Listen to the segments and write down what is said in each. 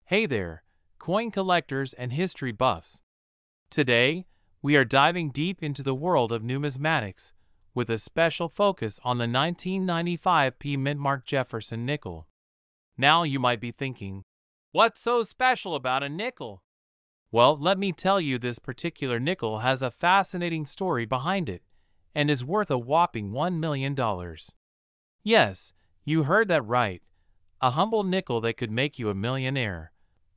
Hey there, coin collectors and history buffs. Today, we are diving deep into the world of numismatics, with a special focus on the 1995 P Mintmark Jefferson nickel. Now you might be thinking, what's so special about a nickel? Well, let me tell you, this particular nickel has a fascinating story behind it, and is worth a whopping $1 million. Yes, you heard that right. A humble nickel that could make you a millionaire.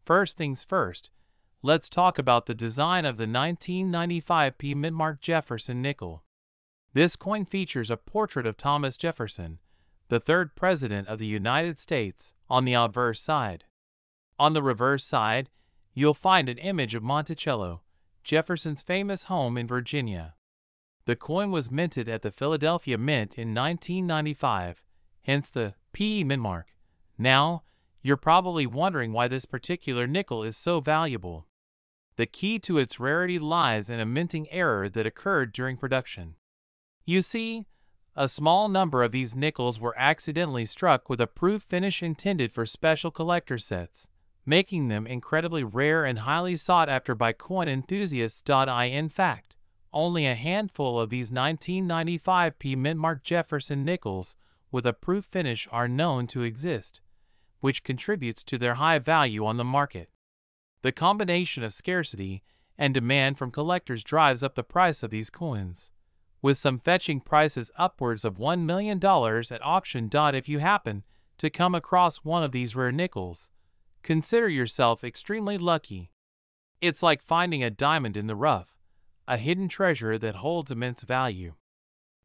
First things first, let's talk about the design of the 1995 P Mintmark Jefferson nickel. This coin features a portrait of Thomas Jefferson, the third president of the United States, on the obverse side. On the reverse side, you'll find an image of Monticello, Jefferson's famous home in Virginia. The coin was minted at the Philadelphia Mint in 1995, hence the P Mintmark. Now, you're probably wondering why this particular nickel is so valuable. The key to its rarity lies in a minting error that occurred during production. You see, a small number of these nickels were accidentally struck with a proof finish intended for special collector sets, making them incredibly rare and highly sought after by coin enthusiasts. In fact, only a handful of these 1995 P Mintmark Jefferson nickels with a proof finish are known to exist, which contributes to their high value on the market. The combination of scarcity and demand from collectors drives up the price of these coins, with some fetching prices upwards of $1 million at auction. If you happen to come across one of these rare nickels, consider yourself extremely lucky. It's like finding a diamond in the rough, a hidden treasure that holds immense value.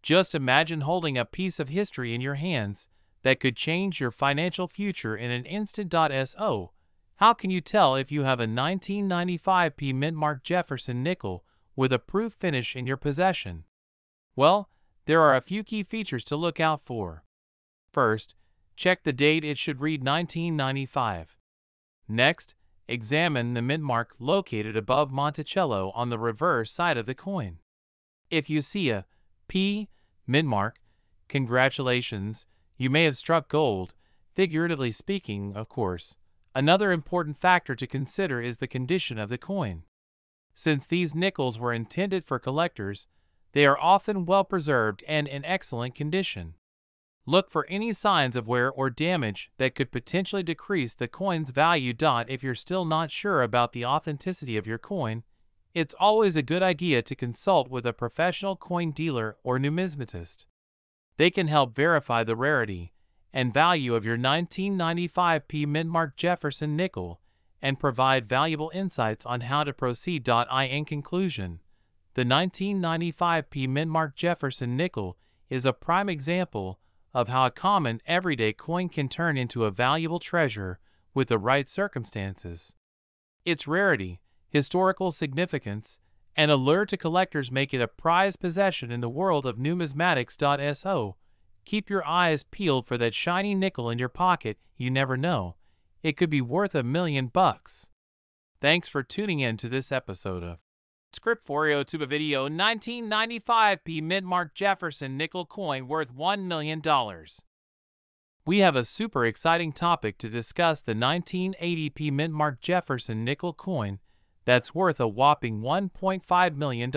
Just imagine holding a piece of history in your hands that could change your financial future in an instant. So, how can you tell if you have a 1995 P Mintmark Jefferson nickel with a proof finish in your possession? Well, there are a few key features to look out for. First, check the date. It should read 1995. Next, examine the mint mark located above Monticello on the reverse side of the coin. If you see a P Mintmark, congratulations, you may have struck gold, figuratively speaking, of course. Another important factor to consider is the condition of the coin. Since these nickels were intended for collectors, they are often well preserved and in excellent condition. Look for any signs of wear or damage that could potentially decrease the coin's value. If you're still not sure about the authenticity of your coin, it's always a good idea to consult with a professional coin dealer or numismatist. They can help verify the rarity and value of your 1995 P Mintmark Jefferson nickel and provide valuable insights on how to proceed. In conclusion, the 1995 P Mintmark Jefferson nickel is a prime example of how a common, everyday coin can turn into a valuable treasure with the right circumstances. Its rarity, historical significance, and allure to collectors make it a prized possession in the world of numismatics. So, keep your eyes peeled for that shiny nickel in your pocket. You never know, it could be worth $1 million. Thanks for tuning in to this episode of Script for YouTube video 1995 P Mintmark Jefferson nickel coin worth $1 million. We have a super exciting topic to discuss: the 1980 P Mintmark Jefferson nickel coin that's worth a whopping $1.5 million.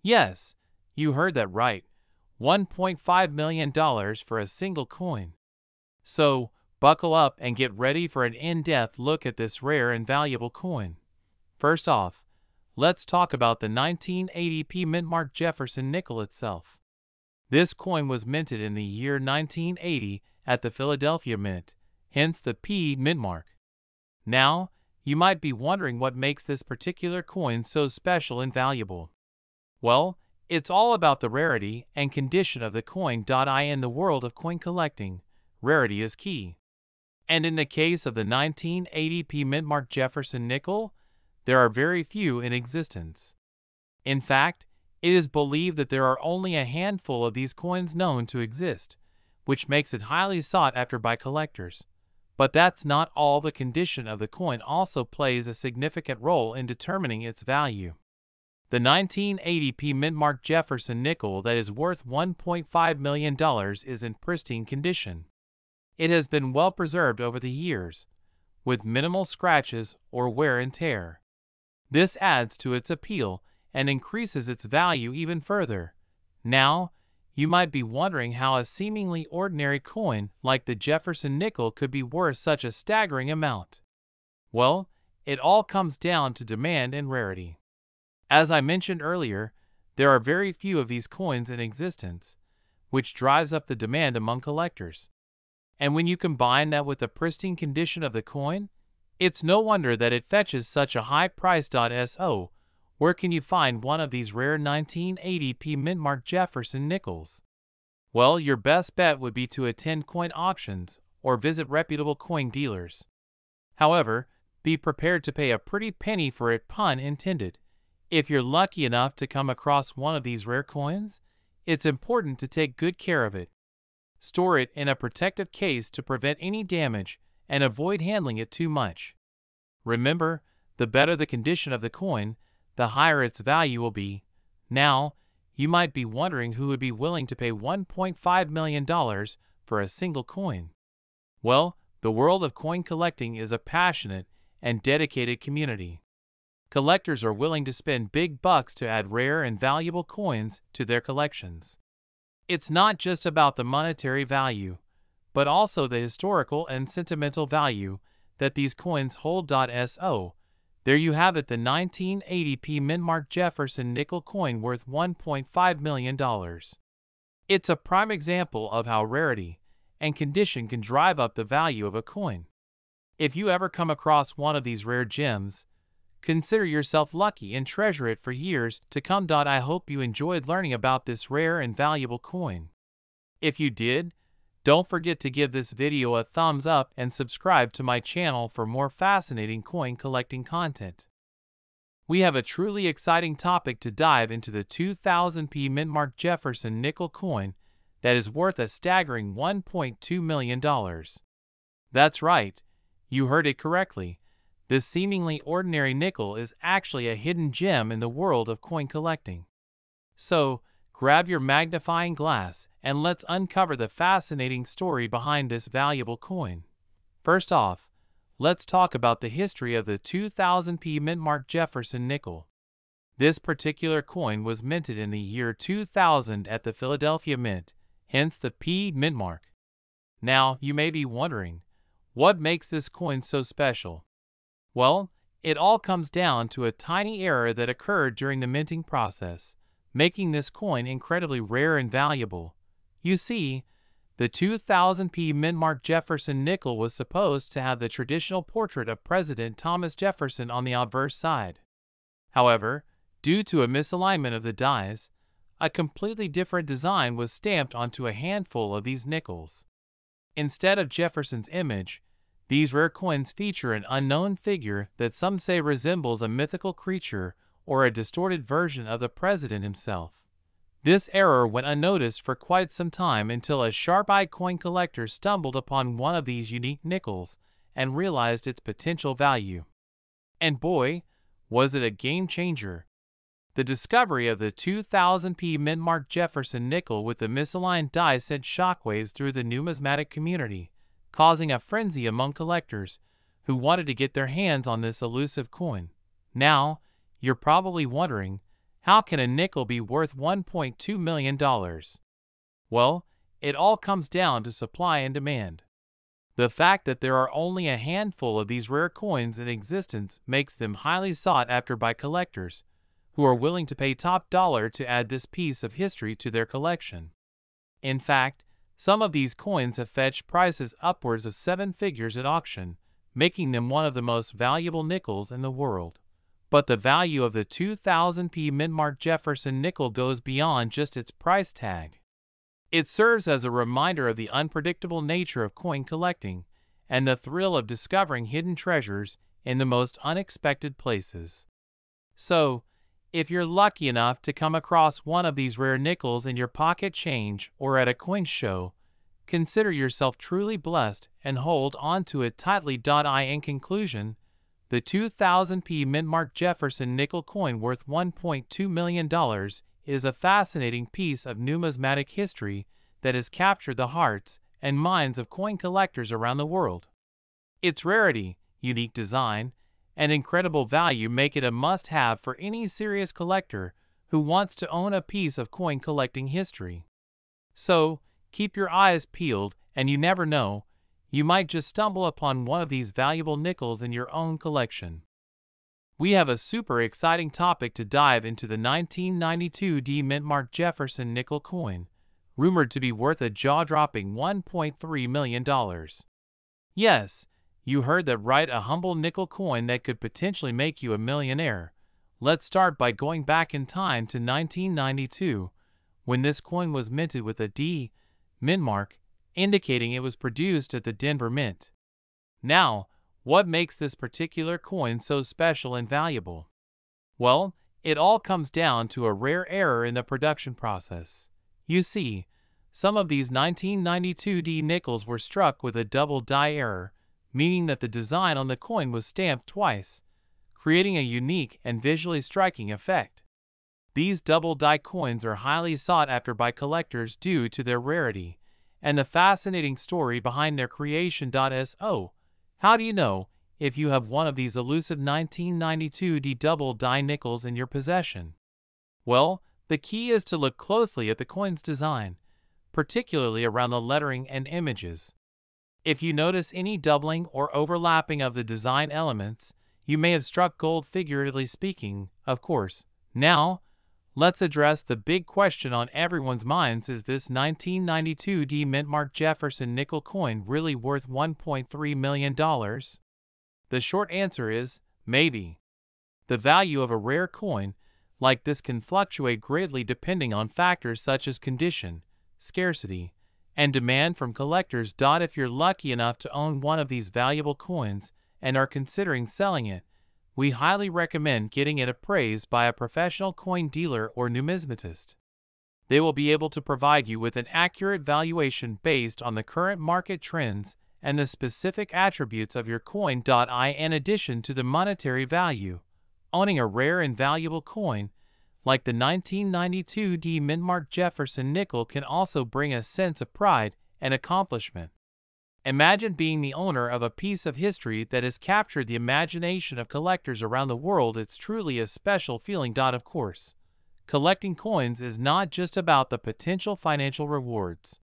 Yes, you heard that right, $1.5 million for a single coin. So, buckle up and get ready for an in-depth look at this rare and valuable coin. First off, let's talk about the 1980 P Mintmark Jefferson nickel itself. This coin was minted in the year 1980 at the Philadelphia Mint, hence the P Mintmark. Now, you might be wondering what makes this particular coin so special and valuable. Well, it's all about the rarity and condition of the coin. In the world of coin collecting, rarity is key. And in the case of the 1980 P Mintmark Jefferson nickel, there are very few in existence. In fact, it is believed that there are only a handful of these coins known to exist, which makes it highly sought after by collectors. But that's not all. The condition of the coin also plays a significant role in determining its value. The 1980 P Mintmark Jefferson nickel that is worth $1.5 million is in pristine condition. It has been well preserved over the years, with minimal scratches or wear and tear. This adds to its appeal and increases its value even further. Now, you might be wondering how a seemingly ordinary coin like the Jefferson nickel could be worth such a staggering amount. Well, it all comes down to demand and rarity. As I mentioned earlier, there are very few of these coins in existence, which drives up the demand among collectors. And when you combine that with the pristine condition of the coin, it's no wonder that it fetches such a high price. So, where can you find one of these rare 1980p mint-marked Jefferson nickels? Well, your best bet would be to attend coin auctions or visit reputable coin dealers. However, be prepared to pay a pretty penny for it, pun intended. If you're lucky enough to come across one of these rare coins, it's important to take good care of it. Store it in a protective case to prevent any damage and avoid handling it too much. Remember, the better the condition of the coin, the higher its value will be. Now, you might be wondering who would be willing to pay $1.5 million for a single coin. Well, the world of coin collecting is a passionate and dedicated community. Collectors are willing to spend big bucks to add rare and valuable coins to their collections. It's not just about the monetary value, but also the historical and sentimental value that these coins hold. So, there you have it, the 1980p mint-marked Jefferson nickel coin worth $1.5 million. It's a prime example of how rarity and condition can drive up the value of a coin. If you ever come across one of these rare gems, consider yourself lucky and treasure it for years to come. I hope you enjoyed learning about this rare and valuable coin. If you did, don't forget to give this video a thumbs up and subscribe to my channel for more fascinating coin collecting content. We have a truly exciting topic to dive into: the 2000p mint-marked Jefferson nickel coin that is worth a staggering $1.2 million. That's right, you heard it correctly. This seemingly ordinary nickel is actually a hidden gem in the world of coin collecting. So, grab your magnifying glass and let's uncover the fascinating story behind this valuable coin. First off, let's talk about the history of the 2000p mint-marked Jefferson nickel. This particular coin was minted in the year 2000 at the Philadelphia Mint, hence the P mint mark. Now, you may be wondering, what makes this coin so special? Well, it all comes down to a tiny error that occurred during the minting process, making this coin incredibly rare and valuable. You see, the 2000p mint-marked Jefferson nickel was supposed to have the traditional portrait of President Thomas Jefferson on the obverse side. However, due to a misalignment of the dies, a completely different design was stamped onto a handful of these nickels. Instead of Jefferson's image, these rare coins feature an unknown figure that some say resembles a mythical creature or a distorted version of the president himself. This error went unnoticed for quite some time until a sharp-eyed coin collector stumbled upon one of these unique nickels and realized its potential value. And boy, was it a game-changer. The discovery of the 2000p mint-marked Jefferson nickel with the misaligned die sent shockwaves through the numismatic community, causing a frenzy among collectors who wanted to get their hands on this elusive coin. Now, you're probably wondering, how can a nickel be worth $1.2 million? Well, it all comes down to supply and demand. The fact that there are only a handful of these rare coins in existence makes them highly sought after by collectors, who are willing to pay top dollar to add this piece of history to their collection. In fact, some of these coins have fetched prices upwards of 7 figures at auction, making them one of the most valuable nickels in the world. But the value of the 2000p mint-marked Jefferson nickel goes beyond just its price tag. It serves as a reminder of the unpredictable nature of coin collecting and the thrill of discovering hidden treasures in the most unexpected places. So, if you're lucky enough to come across one of these rare nickels in your pocket change or at a coin show, consider yourself truly blessed and hold on to it tightly. In conclusion, the 2000p mint-marked Jefferson nickel coin worth $1.2 million is a fascinating piece of numismatic history that has captured the hearts and minds of coin collectors around the world. Its rarity, unique design, and incredible value make it a must-have for any serious collector who wants to own a piece of coin collecting history. So, keep your eyes peeled, and you never know, you might just stumble upon one of these valuable nickels in your own collection. We have a super exciting topic to dive into: the 1992 mint Jefferson nickel coin, rumored to be worth a jaw-dropping $1.3 million. Yes, you heard that right, a humble nickel coin that could potentially make you a millionaire. Let's start by going back in time to 1992, when this coin was minted with a D mint mark, indicating it was produced at the Denver Mint. Now, what makes this particular coin so special and valuable? Well, it all comes down to a rare error in the production process. You see, some of these 1992 D nickels were struck with a double die error, meaning that the design on the coin was stamped twice, creating a unique and visually striking effect. These double die coins are highly sought after by collectors due to their rarity and the fascinating story behind their creation. So, how do you know if you have one of these elusive 1992 D double die nickels in your possession? Well, the key is to look closely at the coin's design, particularly around the lettering and images. If you notice any doubling or overlapping of the design elements, you may have struck gold, figuratively speaking, of course. Now, let's address the big question on everyone's minds: is this 1992 D mint Jefferson nickel coin really worth $1.3 million? The short answer is, maybe. The value of a rare coin like this can fluctuate greatly depending on factors such as condition, scarcity, and demand from collectors. If you're lucky enough to own one of these valuable coins and are considering selling it, we highly recommend getting it appraised by a professional coin dealer or numismatist. They will be able to provide you with an accurate valuation based on the current market trends and the specific attributes of your coin. In addition to the monetary value, owning a rare and valuable coin like the 1992 D mint Jefferson nickel can also bring a sense of pride and accomplishment. Imagine being the owner of a piece of history that has captured the imagination of collectors around the world. It's truly a special feeling. Of course, collecting coins is not just about the potential financial rewards.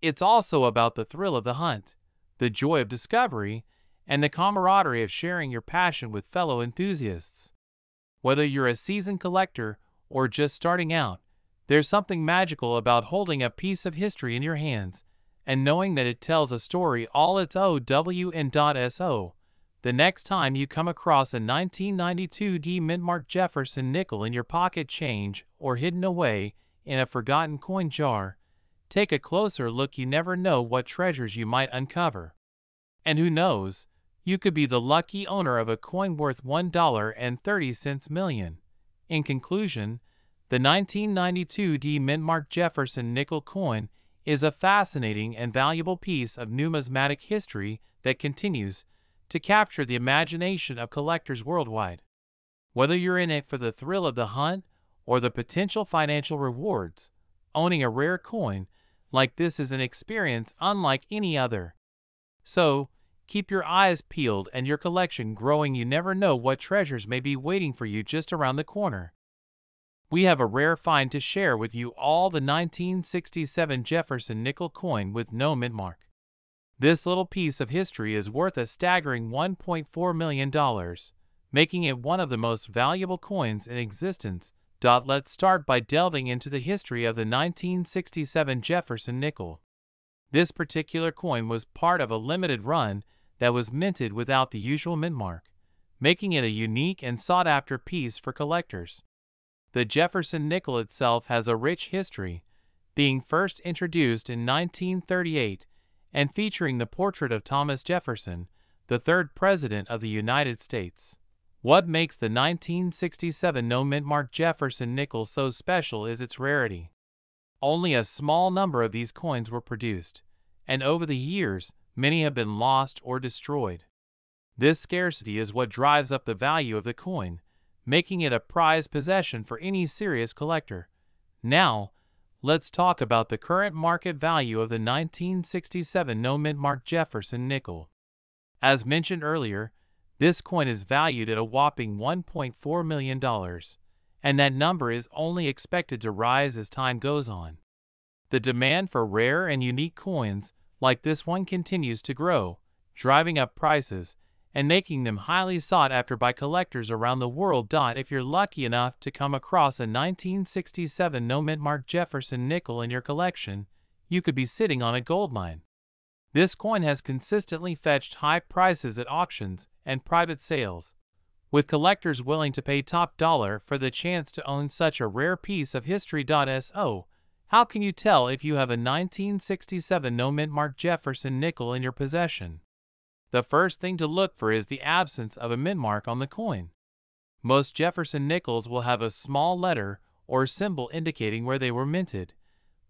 It's also about the thrill of the hunt, the joy of discovery, and the camaraderie of sharing your passion with fellow enthusiasts. Whether you're a seasoned collector or just starting out, there's something magical about holding a piece of history in your hands and knowing that it tells a story all its own. So, the next time you come across a 1992 D mint Jefferson nickel in your pocket change or hidden away in a forgotten coin jar, take a closer look. You never know what treasures you might uncover. And who knows, you could be the lucky owner of a coin worth $1.30 million. In conclusion, the 1992 D mint Jefferson nickel coin is a fascinating and valuable piece of numismatic history that continues to capture the imagination of collectors worldwide. Whether you're in it for the thrill of the hunt or the potential financial rewards, owning a rare coin like this is an experience unlike any other. So, keep your eyes peeled and your collection growing. You never know what treasures may be waiting for you just around the corner. We have a rare find to share with you all: the 1967 Jefferson nickel coin with no mint mark. This little piece of history is worth a staggering $1.4 million, making it one of the most valuable coins in existence. Let's start by delving into the history of the 1967 Jefferson nickel. This particular coin was part of a limited run that was minted without the usual mint mark, making it a unique and sought-after piece for collectors. The Jefferson nickel itself has a rich history, being first introduced in 1938 and featuring the portrait of Thomas Jefferson, the third President of the United States. What makes the 1967 no mint Jefferson nickel so special is its rarity. Only a small number of these coins were produced, and over the years, many have been lost or destroyed. This scarcity is what drives up the value of the coin, making it a prized possession for any serious collector. Now, let's talk about the current market value of the 1967 no mint Jefferson nickel. As mentioned earlier, This coin is valued at a whopping $1.4 million, and that number is only expected to rise as time goes on. The demand for rare and unique coins like this one continues to grow, driving up prices and making them highly sought after by collectors around the world. If you're lucky enough to come across a 1967 no-mint mark Jefferson nickel in your collection, you could be sitting on a goldmine. This coin has consistently fetched high prices at auctions and private sales, with collectors willing to pay top dollar for the chance to own such a rare piece of history. So, how can you tell if you have a 1967 no-mint mark Jefferson nickel in your possession? The first thing to look for is the absence of a mint mark on the coin. Most Jefferson nickels will have a small letter or symbol indicating where they were minted,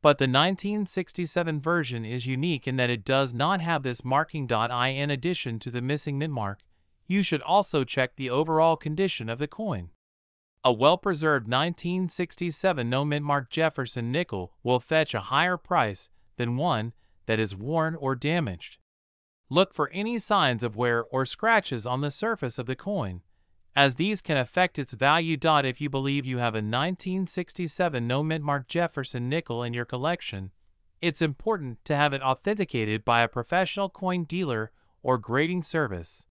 but the 1967 version is unique in that it does not have this marking. In addition to the missing mint mark, you should also check the overall condition of the coin. A well-preserved 1967 no-mint mark Jefferson nickel will fetch a higher price than one that is worn or damaged. Look for any signs of wear or scratches on the surface of the coin, as these can affect its value. If you believe you have a 1967 no-mint mark Jefferson nickel in your collection, it's important to have it authenticated by a professional coin dealer or grading service.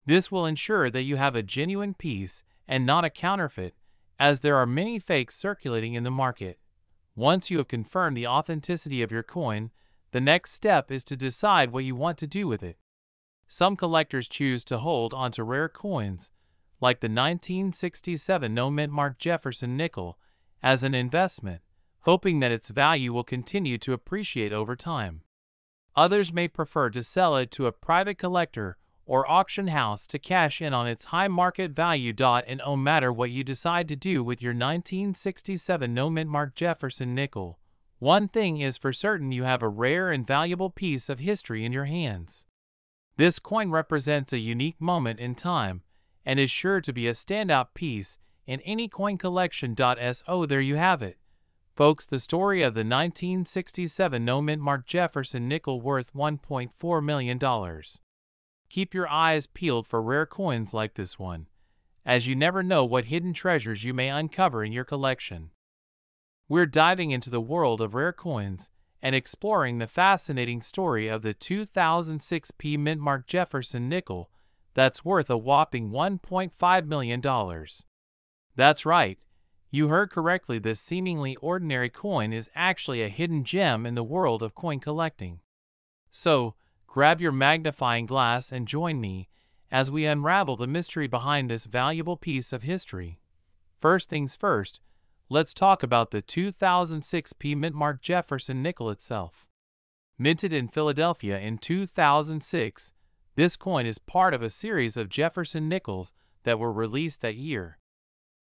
This will ensure that you have a genuine piece and not a counterfeit, as there are many fakes circulating in the market. Once you have confirmed the authenticity of your coin, the next step is to decide what you want to do with it. Some collectors choose to hold onto rare coins, like the 1967 no-mint mark Jefferson nickel, as an investment, hoping that its value will continue to appreciate over time. Others may prefer to sell it to a private collector or auction house to cash in on its high market value. And no matter what you decide to do with your 1967 no-mint mark Jefferson nickel, one thing is for certain: you have a rare and valuable piece of history in your hands. This coin represents a unique moment in time and is sure to be a standout piece in any coin collection. So there you have it, folks, the story of the 1967 no-mint mark Jefferson nickel worth $1.4 million. Keep your eyes peeled for rare coins like this one, as you never know what hidden treasures you may uncover in your collection. We're diving into the world of rare coins and exploring the fascinating story of the 2006 mint mark Jefferson nickel that's worth a whopping $1.5 million. That's right, you heard correctly. This seemingly ordinary coin is actually a hidden gem in the world of coin collecting. So, grab your magnifying glass and join me as we unravel the mystery behind this valuable piece of history. First things first, let's talk about the 2006 mint mark Jefferson nickel itself. Minted in Philadelphia in 2006, this coin is part of a series of Jefferson nickels that were released that year.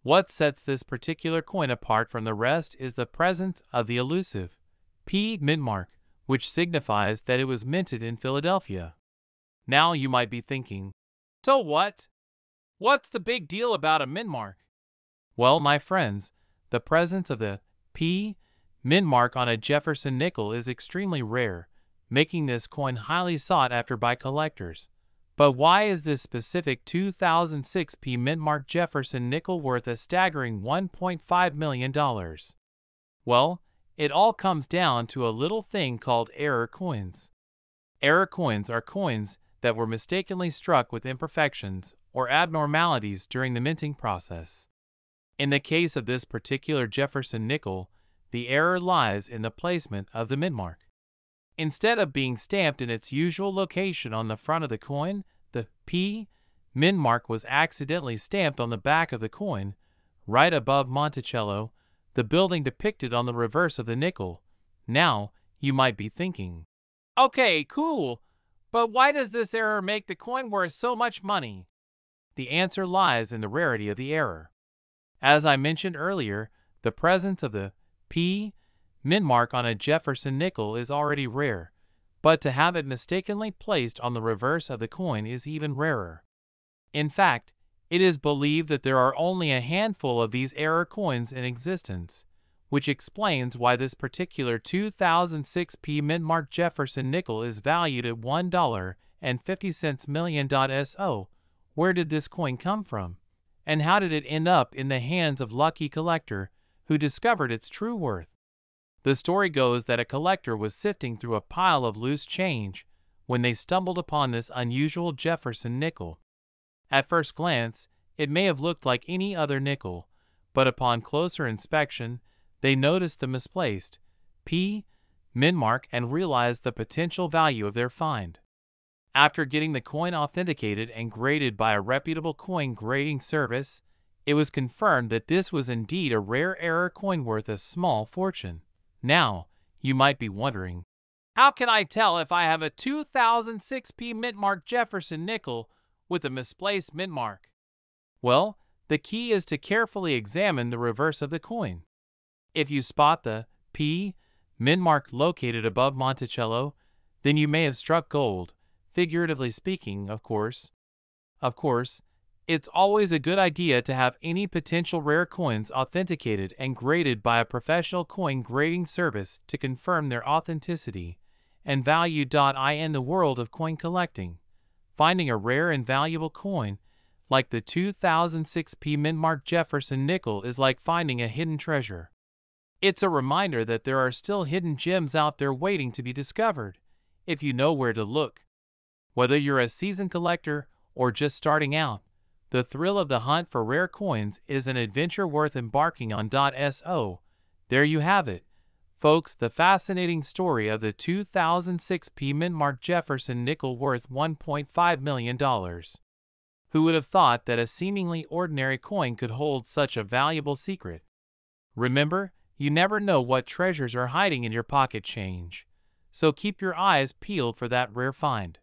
What sets this particular coin apart from the rest is the presence of the elusive P mint mark, which signifies that it was minted in Philadelphia. Now you might be thinking, so what? What's the big deal about a mint mark? Well, my friends, the presence of the P mint mark on a Jefferson nickel is extremely rare, making this coin highly sought after by collectors. But why is this specific 2006 mint mark Jefferson nickel worth a staggering $1.5 million? Well, it all comes down to a little thing called error coins. Error coins are coins that were mistakenly struck with imperfections or abnormalities during the minting process. In the case of this particular Jefferson nickel, the error lies in the placement of the mint mark. Instead of being stamped in its usual location on the front of the coin, the P mint mark was accidentally stamped on the back of the coin, right above Monticello, the building depicted on the reverse of the nickel. Now, you might be thinking, okay, cool, but why does this error make the coin worth so much money? The answer lies in the rarity of the error. As I mentioned earlier, the presence of the P mint mark on a Jefferson nickel is already rare, but to have it mistakenly placed on the reverse of the coin is even rarer. In fact, it is believed that there are only a handful of these error coins in existence, which explains why this particular 2006 mint mark Jefferson nickel is valued at $1.50 million. So, Where did this coin come from? And how did it end up in the hands of lucky collector who discovered its true worth? The story goes that a collector was sifting through a pile of loose change when they stumbled upon this unusual Jefferson nickel. At first glance, it may have looked like any other nickel, but upon closer inspection, they noticed the misplaced P mint mark and realized the potential value of their find. After getting the coin authenticated and graded by a reputable coin grading service, it was confirmed that this was indeed a rare error coin worth a small fortune. Now, you might be wondering, how can I tell if I have a 2006 P mint mark Jefferson nickel with a misplaced mint mark? Well, the key is to carefully examine the reverse of the coin. If you spot the P mint mark located above Monticello, then you may have struck gold, figuratively speaking, of course. Of course, it's always a good idea to have any potential rare coins authenticated and graded by a professional coin grading service to confirm their authenticity and value. In the world of coin collecting, finding a rare and valuable coin like the 2006 P mint mark Jefferson nickel is like finding a hidden treasure. It's a reminder that there are still hidden gems out there waiting to be discovered, if you know where to look. Whether you're a seasoned collector or just starting out, the thrill of the hunt for rare coins is an adventure worth embarking on. So, there you have it, folks, the fascinating story of the 2006 P mint mark Jefferson nickel worth $1.5 million. Who would have thought that a seemingly ordinary coin could hold such a valuable secret? Remember, you never know what treasures are hiding in your pocket change, so keep your eyes peeled for that rare find.